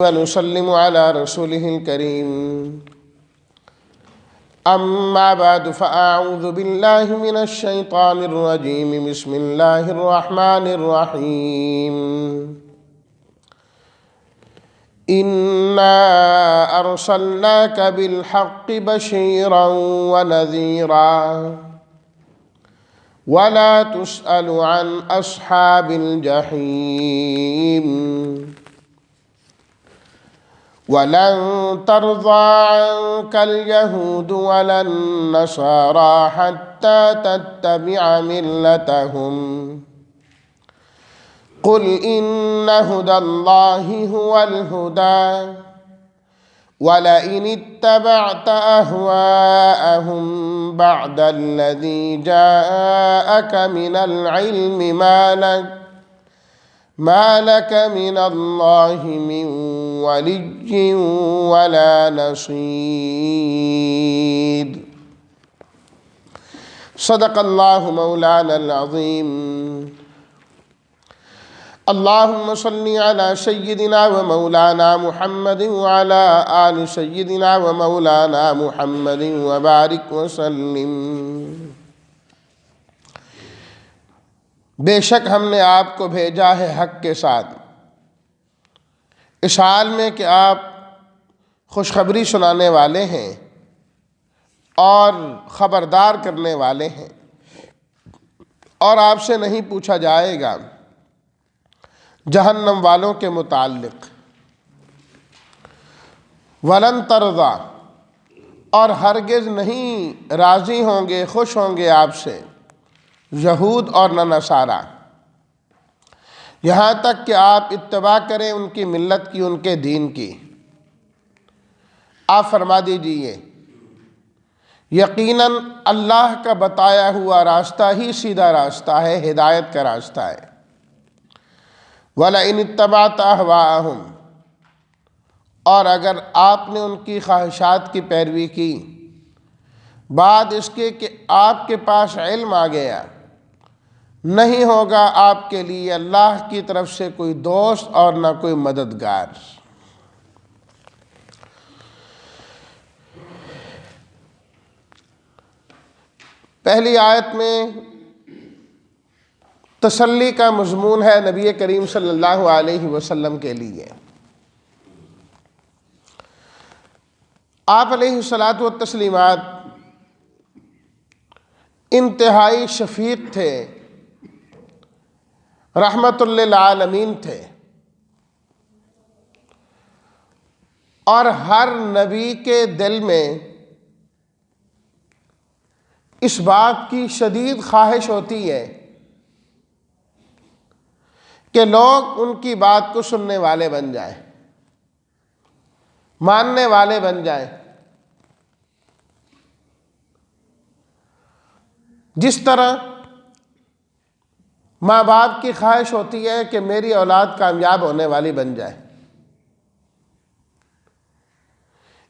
ونسلم على رسوله الكريم أما بعد فأعوذ بالله من الشيطان الرجيم بسم الله الرحمن الرحيم إنا أرسلناك بالحق بشيرا ونذيرا ولا تسأل عن أصحاب الجحيم ولن ترضى عنك اليهود ولا النصارى حتى تتبع ملتهم قل إن هدى الله هو الهدى ولئن اتبعت أهواءهم بعد الذي جاءك من العلم ما لك من الله من ولي ولا نصير صدق الله مولانا العظيم اللهم صل على سيدنا ومولانا محمد وعلى آل سيدنا ومولانا محمد وبارك وسلم۔ بے شک ہم نے آپ کو بھیجا ہے حق کے ساتھ، اس حال میں کہ آپ خوشخبری سنانے والے ہیں اور خبردار کرنے والے ہیں، اور آپ سے نہیں پوچھا جائے گا جہنم والوں کے متعلق۔ ولن ترضا، اور ہرگز نہیں راضی ہوں گے، خوش ہوں گے آپ سے یہود اور نہ نصارہ، یہاں تک کہ آپ اتباع کریں ان کی ملت کی، ان کے دین کی۔ آپ فرما دیجئے یقیناً اللہ کا بتایا ہوا راستہ ہی سیدھا راستہ ہے، ہدایت کا راستہ ہے۔ وَلَئِنِ اتَّبَعْتَ أَهْوَاءَهُمْ، اور اگر آپ نے ان کی خواہشات کی پیروی کی بعد اس کے کہ آپ کے پاس علم آ گیا، نہیں ہوگا آپ کے لیے اللہ کی طرف سے کوئی دوست اور نہ کوئی مددگار۔ پہلی آیت میں تسلی کا مضمون ہے نبی کریم صلی اللہ علیہ وسلم کے لیے۔ آپ علیہ الصلاۃ والتسلیمات انتہائی شفیق تھے، رحمت للعالمین تھے، اور ہر نبی کے دل میں اس بات کی شدید خواہش ہوتی ہے کہ لوگ ان کی بات کو سننے والے بن جائیں، ماننے والے بن جائیں۔ جس طرح ماں باپ کی خواہش ہوتی ہے کہ میری اولاد کامیاب ہونے والی بن جائے،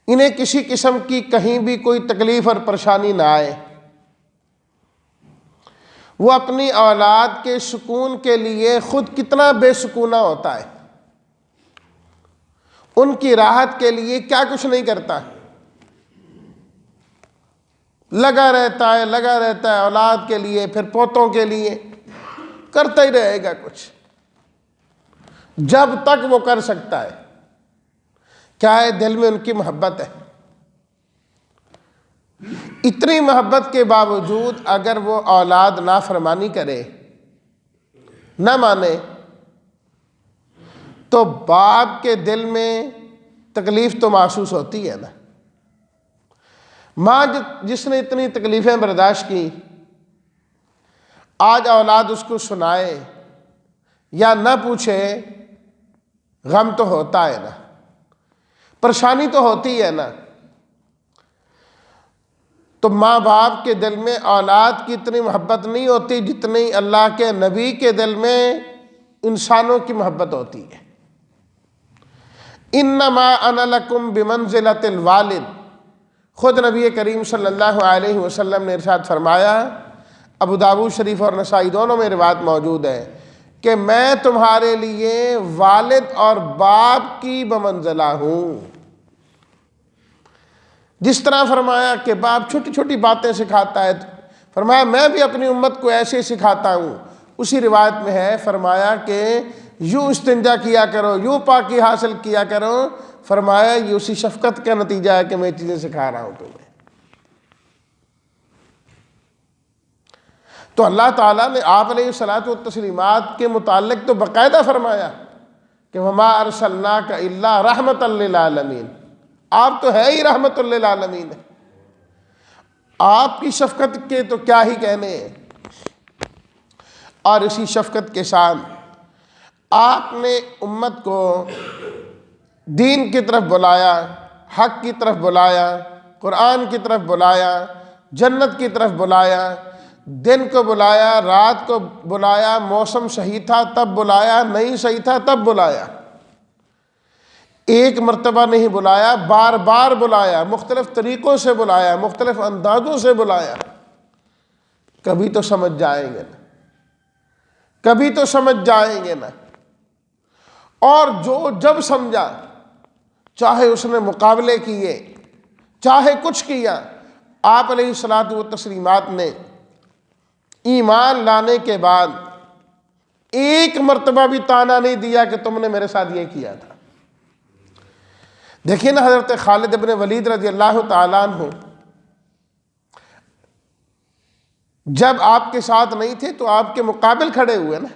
انہیں کسی قسم کی کہیں بھی کوئی تکلیف اور پریشانی نہ آئے، وہ اپنی اولاد کے سکون کے لیے خود کتنا بے سکونہ ہوتا ہے، ان کی راحت کے لیے کیا کچھ نہیں کرتا، لگا رہتا ہے اولاد کے لیے، پھر پوتوں کے لیے کرتا ہی رہے گا کچھ جب تک وہ کر سکتا ہے۔ کیا ہے؟ دل میں ان کی محبت ہے۔ اتنی محبت کے باوجود اگر وہ اولاد نافرمانی کرے، نہ مانے، تو باپ کے دل میں تکلیف تو محسوس ہوتی ہے نا۔ ماں جس نے اتنی تکلیفیں برداشت کی، آج اولاد اس کو سنائے یا نہ پوچھے، غم تو ہوتا ہے نا، پریشانی تو ہوتی ہے نا۔ تو ماں باپ کے دل میں اولاد کی اتنی محبت نہیں ہوتی جتنی اللہ کے نبی کے دل میں انسانوں کی محبت ہوتی ہے۔ انما انا لکم بمنزلۃ الوالد، خود نبی کریم صلی اللہ علیہ وسلم نے ارشاد فرمایا، ابو داؤد شریف اور نسائی دونوں میں روایت موجود ہے کہ میں تمہارے لیے والد اور باپ کی بمنزلہ ہوں۔ جس طرح فرمایا کہ باپ چھوٹی چھوٹی باتیں سکھاتا ہے، فرمایا میں بھی اپنی امت کو ایسے سکھاتا ہوں۔ اسی روایت میں ہے فرمایا کہ یوں استنجا کیا کرو، یوں پاکی حاصل کیا کرو، فرمایا یہ اسی شفقت کا نتیجہ ہے کہ میں چیزیں سکھا رہا ہوں تمہیں۔ تو اللہ تعالیٰ نے آپ علیہ الصلاۃ والتسلیمات کے متعلق تو باقاعدہ فرمایا کہ وما ارسلناک الا رحمۃ للعالمین، آپ تو ہے ہی رحمت للعالمین، آپ کی شفقت کے تو کیا ہی کہنے ہیں۔ اور اسی شفقت کے ساتھ آپ نے امت کو دین کی طرف بلایا، حق کی طرف بلایا، قرآن کی طرف بلایا، جنت کی طرف بلایا، دن کو بلایا، رات کو بلایا، موسم صحیح تھا تب بلایا، نہیں صحیح تھا تب بلایا، ایک مرتبہ نہیں بلایا، بار بار بلایا، مختلف طریقوں سے بلایا، مختلف اندازوں سے بلایا۔ کبھی تو سمجھ جائیں گے نا، کبھی تو سمجھ جائیں گے نا۔ اور جو جب سمجھا، چاہے اس نے مقابلے کیے، چاہے کچھ کیا، آپ علیہ الصلاۃ والتسلیمات نے ایمان لانے کے بعد ایک مرتبہ بھی طعنہ نہیں دیا کہ تم نے میرے ساتھ یہ کیا تھا۔ دیکھیں نا حضرت خالد بن ولید رضی اللہ تعالیٰ عنہ جب آپ کے ساتھ نہیں تھے تو آپ کے مقابل کھڑے ہوئے نا۔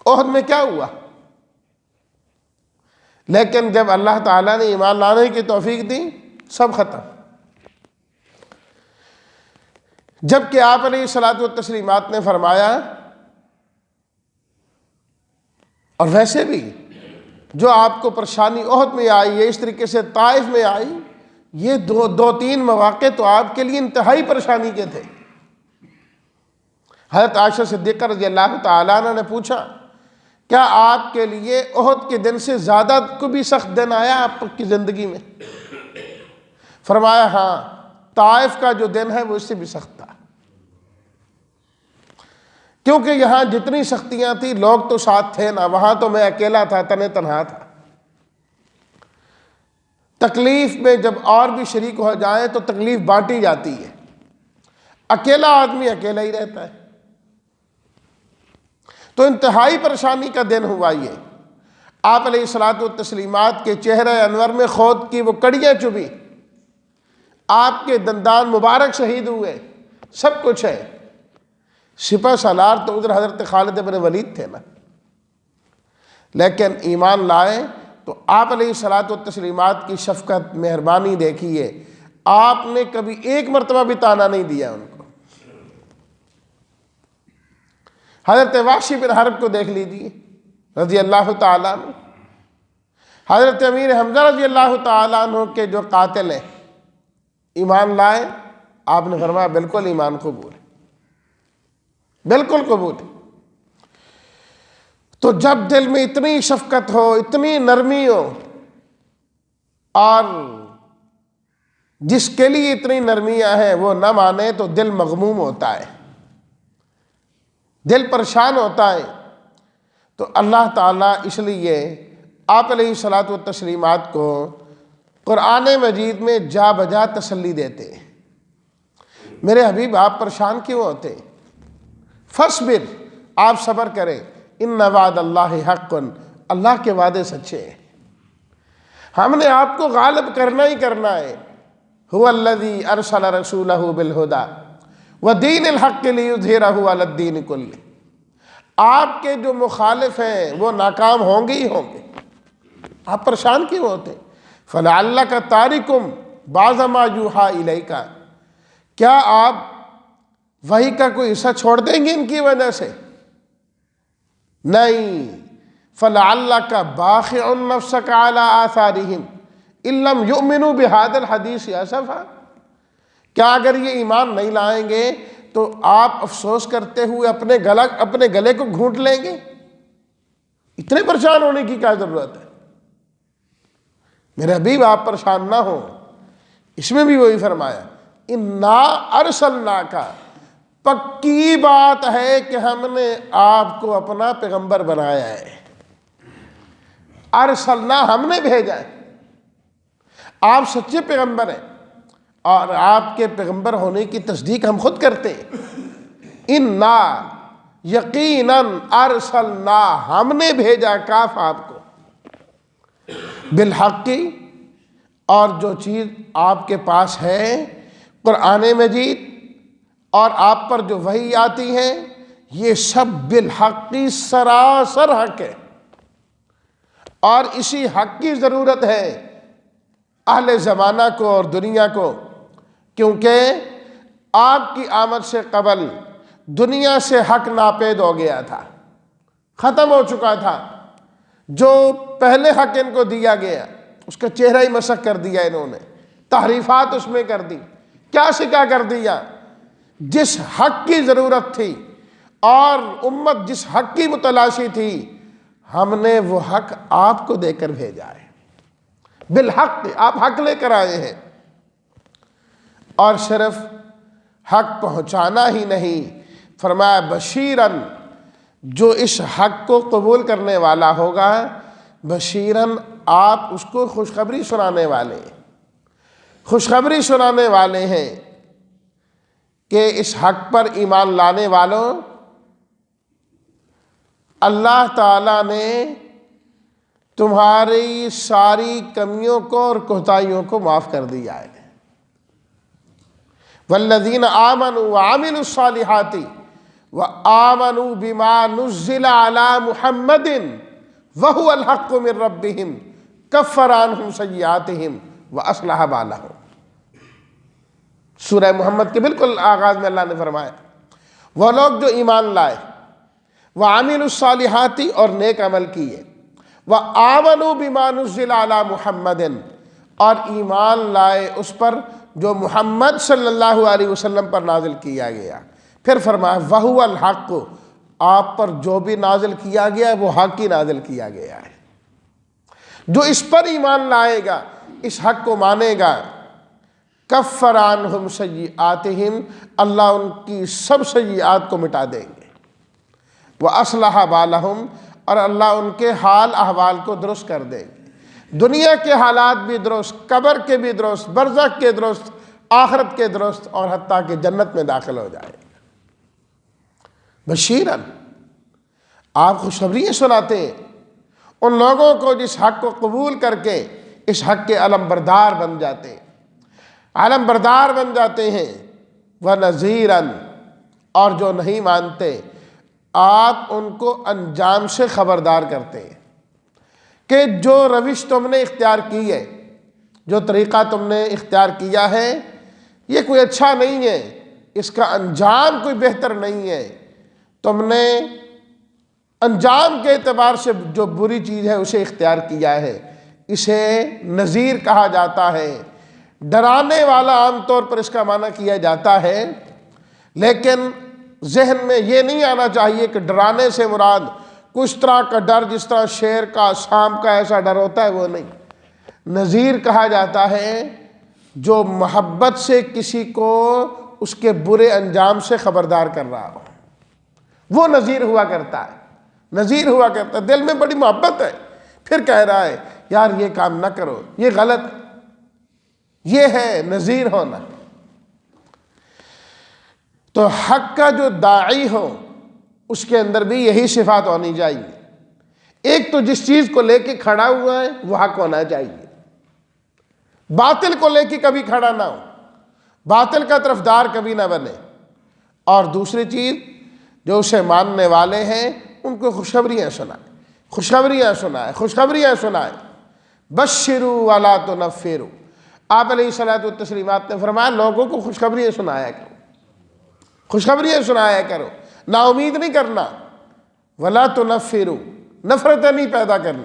احد میں کیا ہوا؟ لیکن جب اللہ تعالیٰ نے ایمان لانے کی توفیق دی، سب ختم۔ جبکہ آپ علیہ الصلاۃ والتسلیمات نے فرمایا، اور ویسے بھی جو آپ کو پریشانی احد میں آئی ہے، اس طریقے سے طائف میں آئی، یہ دو تین مواقع تو آپ کے لیے انتہائی پریشانی کے تھے۔ حضرت عائشہ صدیقہ رضی اللہ تعالیٰ عنہ نے پوچھا، کیا آپ کے لیے احد کے دن سے زیادہ کوئی بھی سخت دن آیا آپ کی زندگی میں؟ فرمایا ہاں، طائف کا جو دن ہے وہ اس سے بھی سخت تھا، کیونکہ یہاں جتنی سختیاں تھیں لوگ تو ساتھ تھے نا، وہاں تو میں اکیلا تھا، تنہا تھا۔ تکلیف میں جب اور بھی شریک ہو جائیں تو تکلیف بانٹی جاتی ہے، اکیلا آدمی اکیلا ہی رہتا ہے۔ تو انتہائی پریشانی کا دن ہوا یہ۔ آپ علیہ الصلاۃ والتسلیمات کے چہرہ انور میں خود کی وہ کڑیاں چبھی، آپ کے دندان مبارک شہید ہوئے، سب کچھ ہے۔ سپہ سالار تو ادھر حضرت خالد بن ولید تھے نا، لیکن ایمان لائے تو آپ علیہ الصلاۃ والتسلیمات کی شفقت، مہربانی دیکھیے، آپ نے کبھی ایک مرتبہ بھی طعنہ نہیں دیا ان کو۔ حضرت وحشی بن حرب کو دیکھ لیجیے رضی اللہ تعالیٰ عنہ، حضرت امیر حمزہ رضی اللہ تعالیٰ عنہ کے جو قاتل ہیں، ایمان لائے، آپ نے فرمایا بالکل ایمان قبول ہے، بالکل قبول ہے۔ تو جب دل میں اتنی شفقت ہو، اتنی نرمی ہو، اور جس کے لیے اتنی نرمیاں ہیں وہ نہ مانے تو دل مغموم ہوتا ہے، دل پریشان ہوتا ہے۔ تو اللہ تعالیٰ اس لیے آپ علیہ الصلاۃ والتسلیمات کو قرآن مجید میں جا بجا تسلی دیتے ہیں۔ میرے حبیب آپ پریشان کیوں ہوتے؟ فاصبر، آپ صبر کریں، ان وعد اللہ حق، اللہ کے وعدے سچے ہیں، ہم نے آپ کو غالب کرنا ہی کرنا ہے۔ هو الذی ارسل رسولہ بالہدی ودین الحق لیظہرہ علی الدین کلہ، آپ کے جو مخالف ہیں وہ ناکام ہوں گے ہی ہوں گے، آپ پریشان کیوں ہوتے؟ فلعلک تارک بعض ما یوحی الیک، کیا آپ وحی کا کوئی حصہ چھوڑ دیں گے ان کی وجہ سے؟ نہیں، فلعلک باخع نفسک علی آثارہم ان لم یؤمنوا بہذا الحدیث اسفا، کیا اگر یہ ایمان نہیں لائیں گے تو آپ افسوس کرتے ہوئے اپنے گلے کو گھونٹ لیں گے؟ اتنے پریشان ہونے کی کیا ضرورت ہے؟ میرے حبیب آپ پریشان نہ ہوں۔ اس میں بھی وہی فرمایا، انا ارسلناک، پکی بات ہے کہ ہم نے آپ کو اپنا پیغمبر بنایا ہے، ارسلنا ہم نے بھیجا ہے، آپ سچے پیغمبر ہیں، اور آپ کے پیغمبر ہونے کی تصدیق ہم خود کرتے ہیں۔ انا یقیناً ارسلنا ہم نے بھیجا کاف آپ کو بالحق کی، اور جو چیز آپ کے پاس ہے قرآن مجید اور آپ پر جو وحی آتی ہے یہ سب بالحق کی سراسر حق ہے، اور اسی حق کی ضرورت ہے اہل زمانہ کو اور دنیا کو، کیونکہ آپ کی آمد سے قبل دنیا سے حق ناپید ہو گیا تھا، ختم ہو چکا تھا۔ جو پہلے حق ان کو دیا گیا اس کا چہرہ ہی مسخ کر دیا انہوں نے، تحریفات اس میں کر دی، کیا سکھا کر دیا؟ جس حق کی ضرورت تھی اور امت جس حق کی متلاشی تھی، ہم نے وہ حق آپ کو دے کر بھیجا ہے، بالحق آپ حق لے کر آئے ہیں، اور صرف حق پہنچانا ہی نہیں، فرمایا بشیرن، جو اس حق کو قبول کرنے والا ہوگا، بشیرن آپ اس کو خوشخبری سنانے والے ہیں، خوشخبری سنانے والے ہیں کہ اس حق پر ایمان لانے والوں، اللہ تعالیٰ نے تمہاری ساری کمیوں کو اور کوتاہیوں کو معاف کر دیا ہے۔ والذین آمنوا وعملوا الصالحات وآمنوا بما نزل علی محمد وهو الحق من ربهم کفر عنہم سیئاتہم واصلح بالہم۔ سورہ محمد کے بالکل آغاز میں اللہ نے فرمایا وہ لوگ جو ایمان لائے، وعملوا الصالحات اور نیک عمل کیے، وآمنوا بما نزل علی محمد اور ایمان لائے اس پر جو محمد صلی اللہ علیہ وسلم پر نازل کیا گیا، پھر فرمایا وَهُوَ الْحَقُّ، آپ پر جو بھی نازل کیا گیا وہ حق ہی نازل کیا گیا ہے۔ جو اس پر ایمان لائے گا، اس حق کو مانے گا، کفر عنہم سیئاتہم، اللہ ان کی سب سیئات کو مٹا دیں گے، وَأَصْلَحَ بَالَهُمْ، اور اللہ ان کے حال احوال کو درست کر دیں گے، دنیا کے حالات بھی درست، قبر کے بھی درست، برزخ کے درست، آخرت کے درست، اور حتیٰ کہ جنت میں داخل ہو جائے گا۔ بشیرن، آپ خوشخبریاں سناتے ہیں ان لوگوں کو جس حق کو قبول کر کے اس حق کے علم بردار بن جاتے ہیں، علم بردار بن جاتے ہیں، وَنَذِيرًا، اور جو نہیں مانتے آپ ان کو انجام سے خبردار کرتے ہیں کہ جو روش تم نے اختیار کی ہے، جو طریقہ تم نے اختیار کیا ہے، یہ کوئی اچھا نہیں ہے، اس کا انجام کوئی بہتر نہیں ہے، تم نے انجام کے اعتبار سے جو بری چیز ہے اسے اختیار کیا ہے، اسے نذیر کہا جاتا ہے، ڈرانے والا عام طور پر اس کا معنی کیا جاتا ہے، لیکن ذہن میں یہ نہیں آنا چاہیے کہ ڈرانے سے مراد کچھ طرح کا ڈر جس طرح شیر کا، سانپ کا ایسا ڈر ہوتا ہے، وہ نہیں۔ نذیر کہا جاتا ہے جو محبت سے کسی کو اس کے برے انجام سے خبردار کر رہا ہو، وہ نذیر ہوا کرتا ہے، نذیر ہوا کرتا ہے، دل میں بڑی محبت ہے، پھر کہہ رہا ہے یار یہ کام نہ کرو، یہ غلط ہے، یہ ہے نذیر ہونا۔ تو حق کا جو داعی ہو اس کے اندر بھی یہی صفات ہونی چاہیے، ایک تو جس چیز کو لے کے کھڑا ہوا ہے وہ حق ہونا چاہیے، باطل کو لے کے کبھی کھڑا نہ ہو، باطل کا طرفدار کبھی نہ بنے، اور دوسری چیز جو اسے ماننے والے ہیں ان کو خوشخبریاں سنائے، خوشخبریاں سنائے، خوشخبریاں سنائے، بشروا ولا تنفروا۔ آپ علیہ الصلوۃ والتسلیمات نے فرمایا لوگوں کو خوشخبریاں سنایا کرو، خوشخبریاں سنایا کرو، نا امید نہیں کرنا، ولا تنفروا، نفرتیں نہیں پیدا کرنی،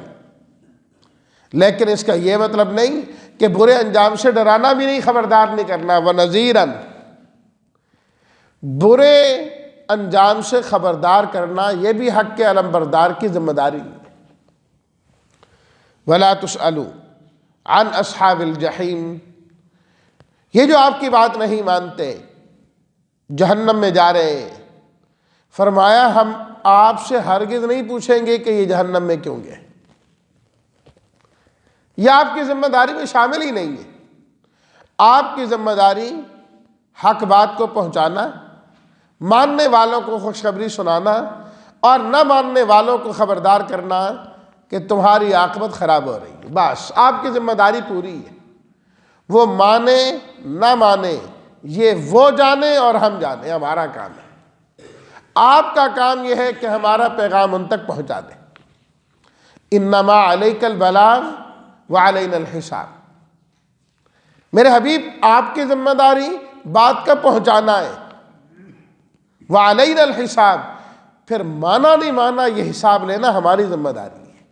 لیکن اس کا یہ مطلب نہیں کہ برے انجام سے ڈرانا بھی نہیں، خبردار نہیں کرنا۔ وَنَذِيرًا، برے انجام سے خبردار کرنا یہ بھی حق کے علم بردار کی ذمہ داری ہے۔ وَلَا تُسْأَلُوا عَنْ أَصْحَابِ الْجَحِيمِ، یہ جو آپ کی بات نہیں مانتے جہنم میں جا رہے ہیں۔ فرمایا ہم آپ سے ہرگز نہیں پوچھیں گے کہ یہ جہنم میں کیوں گئے، یہ آپ کی ذمہ داری میں شامل ہی نہیں ہے۔ آپ کی ذمہ داری حق بات کو پہنچانا، ماننے والوں کو خوشخبری سنانا اور نہ ماننے والوں کو خبردار کرنا کہ تمہاری عاقبت خراب ہو رہی ہے۔ بس آپ کی ذمہ داری پوری ہے۔ وہ مانے نہ مانے یہ وہ جانے اور ہم جانے، ہمارا کام ہے۔ آپ کا کام یہ ہے کہ ہمارا پیغام ان تک پہنچا دیں۔ انما علیک البلاغ وعلینا الحساب۔ میرے حبیب آپ کی ذمہ داری بات کا پہنچانا ہے، وعلینا الحساب، پھر مانا نہیں مانا یہ حساب لینا ہماری ذمہ داری ہے،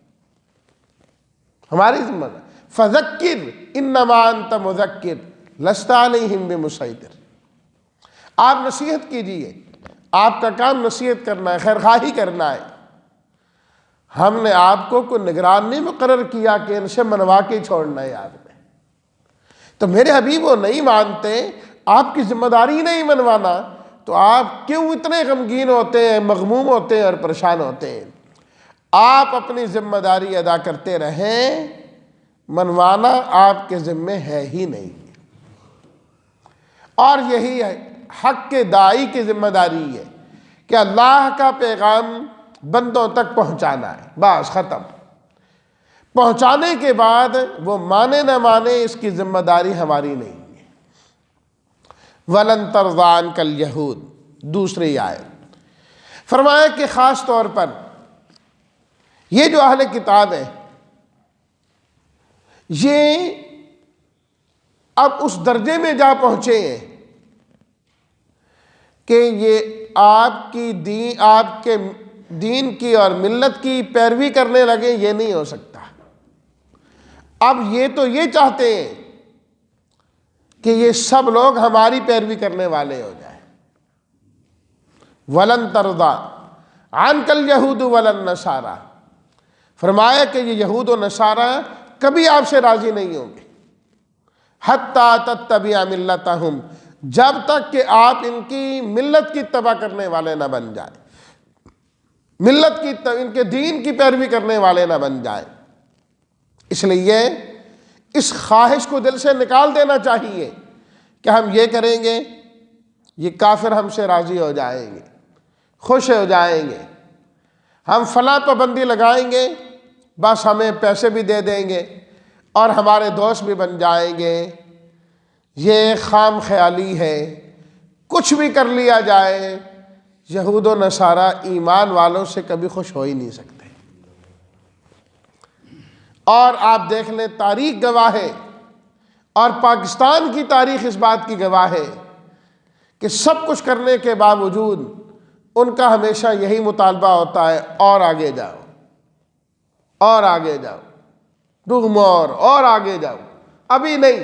ہماری ذمہ داری۔ فذکر انما انت مذکر لست علیہم بمسیطر۔ آپ نصیحت کیجئے، آپ کا کام نصیحت کرنا ہے، خیرخواہی کرنا ہے۔ ہم نے آپ کو کوئی نگران نہیں مقرر کیا کہ ان سے منوا کے چھوڑنا ہے آپ نے۔ تو میرے حبیب وہ نہیں مانتے، آپ کی ذمہ داری نہیں منوانا، تو آپ کیوں اتنے غمگین ہوتے ہیں، مغموم ہوتے ہیں اور پریشان ہوتے ہیں؟ آپ اپنی ذمہ داری ادا کرتے رہیں، منوانا آپ کے ذمے ہے ہی نہیں۔ اور یہی ہے حق کے داعی کی ذمہ داری ہے کہ اللہ کا پیغام بندوں تک پہنچانا ہے، بس ختم۔ پہنچانے کے بعد وہ مانے نہ مانے اس کی ذمہ داری ہماری نہیں ہے۔ وَلَن تَرْضَىٰ عَنْكَ الْيَهُودُ، دوسری آیت فرمایا کہ خاص طور پر یہ جو اہل کتاب ہے، یہ اب اس درجے میں جا پہنچے ہیں کہ یہ آپ کے دین کی اور ملت کی پیروی کرنے لگے، یہ نہیں ہو سکتا۔ اب یہ تو یہ چاہتے ہیں کہ یہ سب لوگ ہماری پیروی کرنے والے ہو جائیں۔ وَلَن تَرْضَىٰ عَنْكَ الْيَهُودُ وَلَا النَّصَارَىٰ، فرمایا کہ یہ یہود و نصارہ کبھی آپ سے راضی نہیں ہوں گے، حَتَّىٰ تَتَّبِعَ مِلَّتَهُمْ، جب تک کہ آپ ان کی ملت کی اتباع کرنے والے نہ بن جائیں، ان کے دین کی پیروی کرنے والے نہ بن جائیں۔ اس لیے اس خواہش کو دل سے نکال دینا چاہیے کہ ہم یہ کریں گے، یہ کافر ہم سے راضی ہو جائیں گے، خوش ہو جائیں گے، ہم فلاں پابندی لگائیں گے، بس ہمیں پیسے بھی دے دیں گے اور ہمارے دوست بھی بن جائیں گے۔ یہ خام خیالی ہے، کچھ بھی کر لیا جائے، یہود و نصارہ ایمان والوں سے کبھی خوش ہو ہی نہیں سکتے۔ اور آپ دیکھ لیں، تاریخ گواہ ہے اور پاکستان کی تاریخ اس بات کی گواہ ہے کہ سب کچھ کرنے کے باوجود ان کا ہمیشہ یہی مطالبہ ہوتا ہے، اور آگے جاؤ، اور آگے جاؤ، ڈو مور، اور آگے جاؤ، ابھی نہیں۔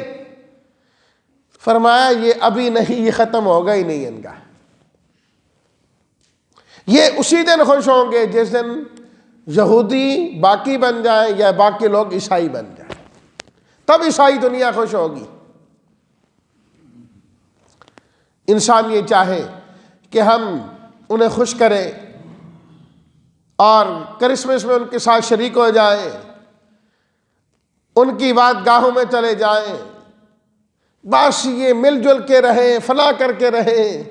فرمایا یہ ابھی نہیں، یہ ختم ہوگا ہی نہیں ان کا۔ یہ اسی دن خوش ہوں گے جس دن یہودی باقی بن جائیں یا باقی لوگ عیسائی بن جائیں، تب عیسائی دنیا خوش ہوگی۔ انسان یہ چاہے کہ ہم انہیں خوش کریں اور کرسمس میں ان کے ساتھ شریک ہو جائیں، ان کی بات گاہوں میں چلے جائیں، بس یہ مل جل کے رہیں، فلاں کر کے رہیں،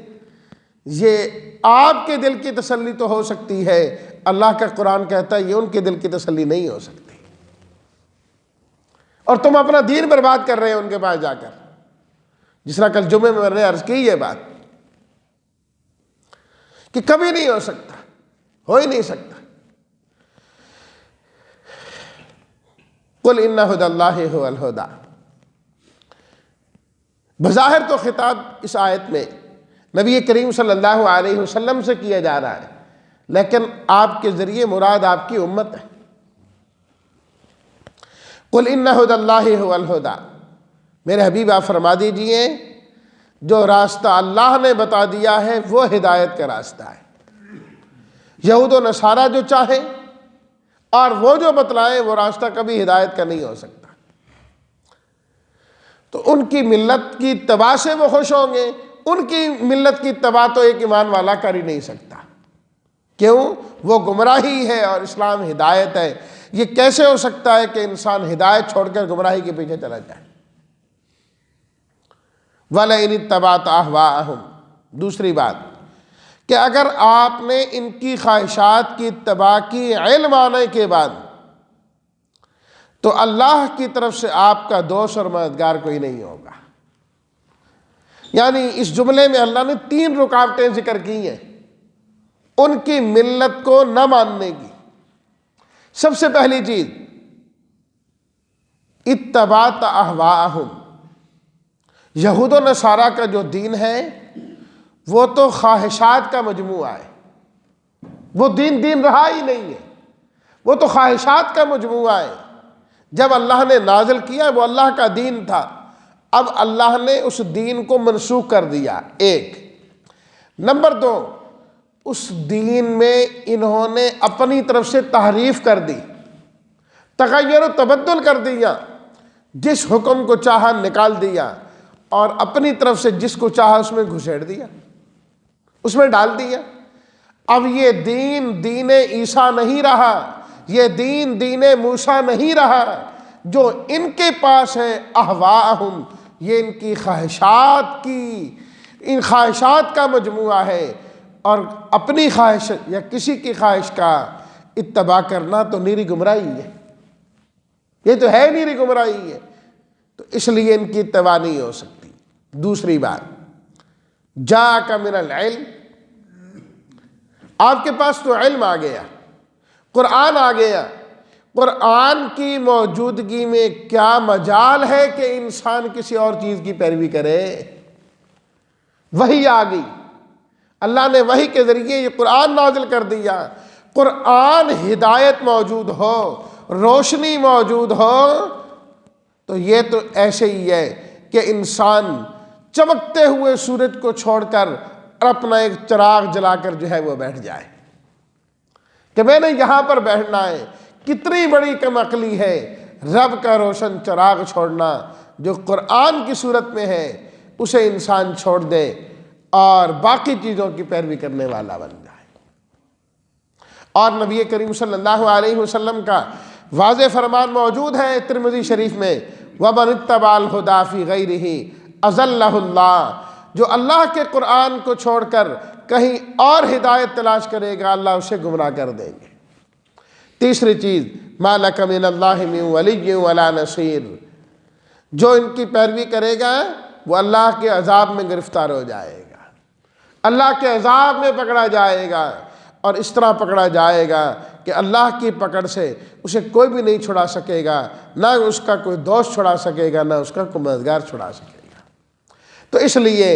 یہ آپ کے دل کی تسلی تو ہو سکتی ہے، اللہ کا قرآن کہتا ہے یہ ان کے دل کی تسلی نہیں ہو سکتی، اور تم اپنا دین برباد کر رہے ہیں ان کے پاس جا کر۔ جس طرح کل جمعے میں میں نے عرض کی یہ بات کہ کبھی نہیں ہو سکتا، ہو ہی نہیں سکتا۔ قُلْ إِنَّ هُدَى اللَّهِ هُوَ الْهُدَىٰ، بظاہر تو خطاب اس آیت میں نبی کریم صلی اللہ علیہ وسلم سے کیا جا رہا ہے، لیکن آپ کے ذریعے مراد آپ کی امت ہے۔ قُلْ إِنَّ هُدَى اللَّهِ هُوَ الْهُدَىٰ، میرے حبیب آپ فرما دیجئے جو راستہ اللہ نے بتا دیا ہے وہ ہدایت کا راستہ ہے۔ یہود و نصارہ جو چاہیں اور وہ جو بتلائیں وہ راستہ کبھی ہدایت کا نہیں ہو سکتا۔ تو ان کی ملت کی اتباع سے وہ خوش ہوں گے، ان کی ملت کی اتباع تو ایک ایمان والا کر ہی نہیں سکتا۔ کیوں؟ وہ گمراہی ہے اور اسلام ہدایت ہے۔ یہ کیسے ہو سکتا ہے کہ انسان ہدایت چھوڑ کر گمراہی کے پیچھے چلا جائے؟ وَلَئِنِ اتَّبَعْتَ أَهْوَاءَهُمْ، دوسری بات کہ اگر آپ نے ان کی خواہشات کی اتباع کی علم آنے کے بعد، تو اللہ کی طرف سے آپ کا دوست اور مددگار کوئی نہیں ہوگا۔ یعنی اس جملے میں اللہ نے 3 رکاوٹیں ذکر کی ہیں ان کی ملت کو نہ ماننے کی۔ سب سے پہلی چیز، اتبعت اہواءہم، یہود و نصارہ کا جو دین ہے وہ تو خواہشات کا مجموعہ ہے، وہ دین رہا ہی نہیں ہے، وہ تو خواہشات کا مجموعہ ہے۔ جب اللہ نے نازل کیا وہ اللہ کا دین تھا، اب اللہ نے اس دین کو منسوخ کر دیا، ایک۔ نمبر 2، اس دین میں انہوں نے اپنی طرف سے تحریف کر دی، تغیر و تبدل کر دیا، جس حکم کو چاہا نکال دیا اور اپنی طرف سے جس کو چاہا اس میں گھسیڑ دیا، اس میں ڈال دیا۔ اب یہ دین عیسیٰ نہیں رہا، یہ دین موسیٰ نہیں رہا، جو ان کے پاس ہے اہواءہم، یہ ان کی ان خواہشات کا مجموعہ ہے، اور اپنی خواہش یا کسی کی خواہش کا اتباع کرنا تو نیری گمراہی ہے، یہ تو ہے نیری گمراہی ہے، تو اس لیے ان کی اتباع نہیں ہو سکتی۔ دوسری بات، جاءک من العلم، آپ کے پاس تو علم آ گیا، قرآن آ گیا، قرآن کی موجودگی میں کیا مجال ہے کہ انسان کسی اور چیز کی پیروی کرے؟ وحی آ گئی، اللہ نے وحی کے ذریعے یہ قرآن نازل کر دیا، قرآن ہدایت موجود ہو، روشنی موجود ہو، تو یہ تو ایسے ہی ہے کہ انسان چمکتے ہوئے سورج کو چھوڑ کر اپنا ایک چراغ جلا کر جو ہے وہ بیٹھ جائے کہ میں نے یہاں پر بیٹھنا ہے۔ کتنی بڑی کم عقلی ہے رب کا روشن چراغ چھوڑنا جو قرآن کی صورت میں ہے، اسے انسان چھوڑ دے اور باقی چیزوں کی پیروی کرنے والا بن جائے۔ اور نبی کریم صلی اللہ علیہ وسلم کا واضح فرمان موجود ہے ترمذی شریف میں، وَمَنِ اتَّبَعَ الْهُدَىٰ فِي غَيْرِهِ أَضَلَّهُ اللَّهُ، جو اللہ کے قرآن کو چھوڑ کر کہیں اور ہدایت تلاش کرے گا اللہ اسے گمراہ کر دیں گے۔ تیسری چیز، مَا لَكَ مِنَ اللَّهِ مِن وَلِيٍّ وَلَا نَصِيرٍ، جو ان کی پیروی کرے گا وہ اللہ کے عذاب میں گرفتار ہو جائے گا، اللہ کے عذاب میں پکڑا جائے گا، اور اس طرح پکڑا جائے گا کہ اللہ کی پکڑ سے اسے کوئی بھی نہیں چھڑا سکے گا، نہ اس کا کوئی دوست چھڑا سکے گا، نہ اس کا کوئی مددگار چھڑا سکے گا۔ تو اس لیے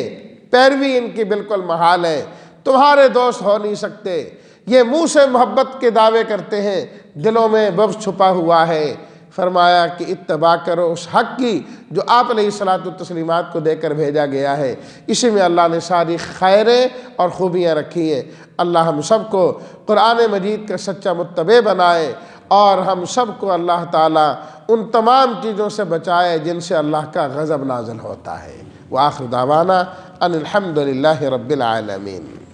پیروی ان کی بالکل محال ہے، تمہارے دوست ہو نہیں سکتے۔ یہ منہ سے محبت کے دعوے کرتے ہیں، دلوں میں بغض چھپا ہوا ہے۔ فرمایا کہ اتباع کرو اس حق کی جو آپ علیہ الصلاۃ والتسلیمات کو دے کر بھیجا گیا ہے، اسی میں اللہ نے ساری خیریں اور خوبیاں رکھی ہیں۔ اللہ ہم سب کو قرآن مجید کا سچا متبع بنائے، اور ہم سب کو اللہ تعالیٰ ان تمام چیزوں سے بچائے جن سے اللہ کا غضب نازل ہوتا ہے۔ وآخر دعوانا ان الحمد للہ رب العالمین۔